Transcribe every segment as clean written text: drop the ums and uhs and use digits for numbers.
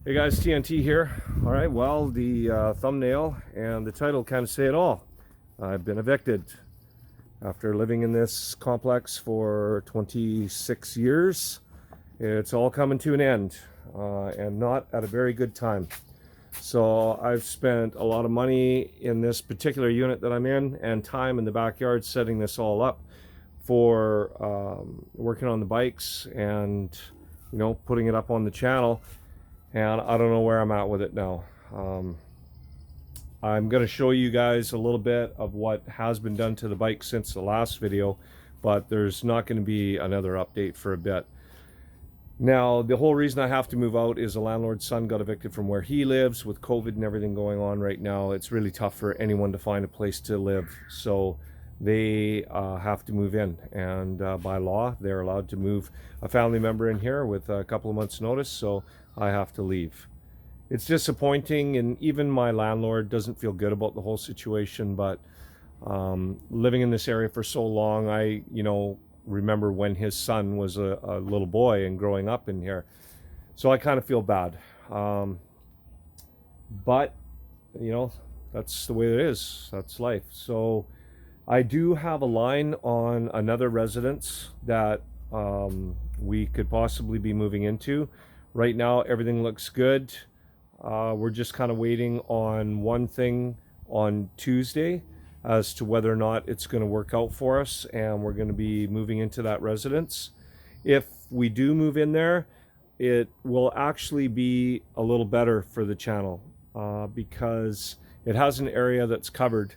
Hey guys, TNT here. All right, well, the thumbnail and the title kind of say it all. I've been evicted after living in this complex for 26 years. It's all coming to an end, and not at a very good time. So I've spent a lot of money in this particular unit that I'm in and time in the backyard setting this all up for working on the bikes and, putting it up on the channel. And I don't know where I'm at with it now. I'm going to show you guys a little bit of what has been done to the bike since the last video, but there's not going to be another update for a bit. Now, the whole reason I have to move out is the landlord's son got evicted from where he lives with COVID and everything going on right now. It's really tough for anyone to find a place to live. So they have to move in, and by law they're allowed to move a family member in here with a couple of months notice, so I have to leave. It's disappointing, and even my landlord doesn't feel good about the whole situation, but living in this area for so long, I remember when his son was a little boy and growing up in here, so I kind of feel bad, but that's the way it is. That's life. So I do have a line on another residence that we could possibly be moving into. Right now, everything looks good. We're just kind of waiting on one thing on Tuesday as to whether or not it's going to work out for us, and we're going to be moving into that residence. If we do move in there, it will actually be a little better for the channel because it has an area that's covered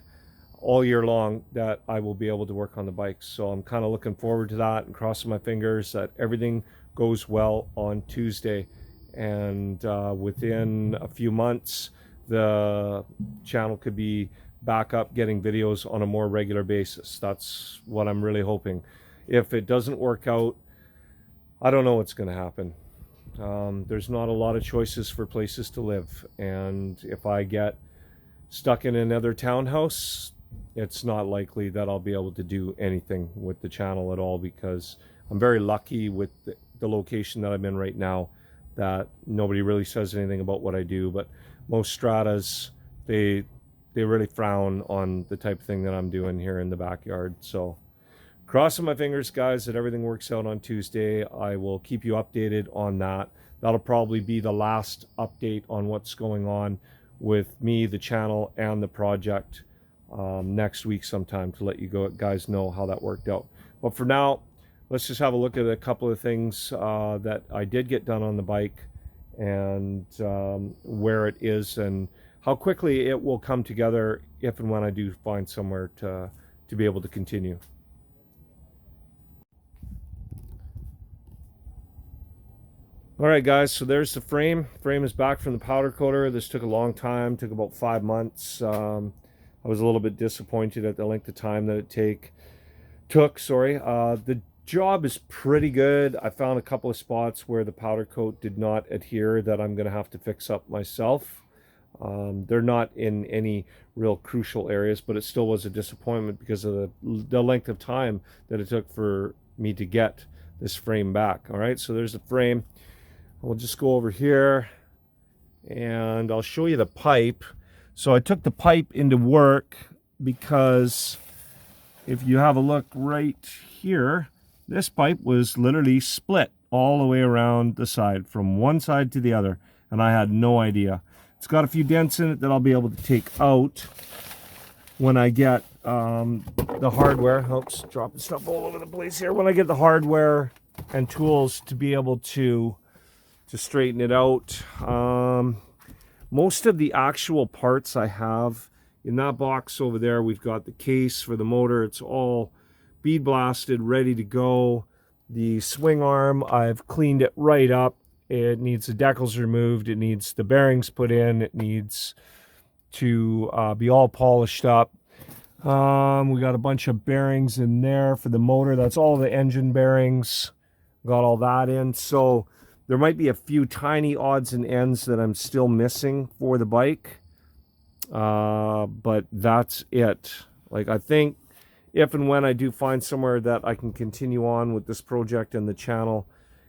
all year long that I will be able to work on the bikes. So I'm kind of looking forward to that and crossing my fingers that everything goes well on Tuesday. And within a few months, the channel could be back up getting videos on a more regular basis. That's what I'm really hoping. If it doesn't work out, I don't know what's going to happen. There's not a lot of choices for places to live. And if I get stuck in another townhouse, it's not likely that I'll be able to do anything with the channel at all, because I'm very lucky with the location that I'm in right now, that nobody really says anything about what I do. But most stratas, they really frown on the type of thing that I'm doing here in the backyard. So crossing my fingers, guys, that everything works out on Tuesday. I will keep you updated on that. That'll probably be the last update on what's going on with me, the channel, and the project next week sometime, to let you guys know how that worked out. But for now, let's just have a look at a couple of things that I did get done on the bike, and where it is and how quickly it will come together if and when I do find somewhere to be able to continue. All right, guys, so there's the frame. Frame is back from the powder coater. This took a long time, took about 5 months. I was a little bit disappointed at the length of time that it took. The job is pretty good. I found a couple of spots where the powder coat did not adhere that I'm going to have to fix up myself. They're not in any real crucial areas, but it still was a disappointment because of the length of time that it took for me to get this frame back. All right, so there's the frame. We'll just go over here and I'll show you the pipe. So I took the pipe into work because if you have a look right here, this pipe was literally split all the way around the side, from one side to the other, and I had no idea. It's got a few dents in it that I'll be able to take out when I get the hardware. Oops, dropping stuff all over the place here. When I get the hardware and tools to be able to straighten it out. Most of the actual parts I have in that box over there. We've got the case for the motor. It's all bead blasted, ready to go. The swing arm, I've cleaned it right up. It needs the decals removed. It needs the bearings put in. It needs to be all polished up. We got a bunch of bearings in there for the motor. That's all the engine bearings. Got all that in. So there might be a few tiny odds and ends that I'm still missing for the bike. But that's it. Like, I think if and when I do find somewhere that I can continue on with this project and the channel,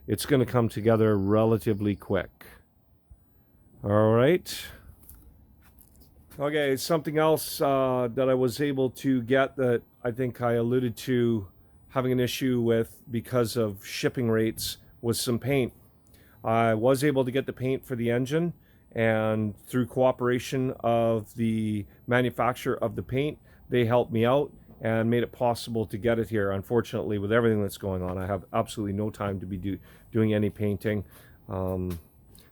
it's going to come together relatively quick. All right. Okay, something else that I was able to get that I think I alluded to having an issue with because of shipping rates was some paint. I was able to get the paint for the engine, and through cooperation of the manufacturer of the paint, they helped me out and made it possible to get it here. Unfortunately, with everything that's going on, I have absolutely no time to be doing any painting.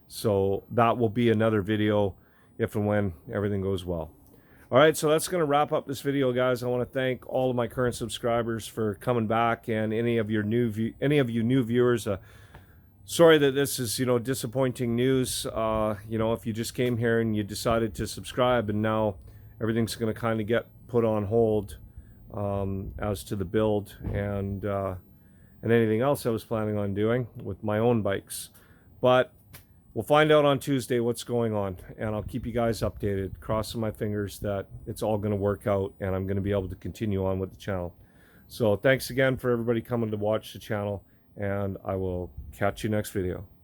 So that will be another video if and when everything goes well. All right, so that's going to wrap up this video, guys. I want to thank all of my current subscribers for coming back, and any of you new viewers. Sorry that this is, disappointing news. If you just came here and you decided to subscribe, and now everything's going to kind of get put on hold as to the build and anything else I was planning on doing with my own bikes. But we'll find out on Tuesday what's going on, and I'll keep you guys updated, crossing my fingers that it's all going to work out and I'm going to be able to continue on with the channel. So thanks again for everybody coming to watch the channel, and I will catch you next video.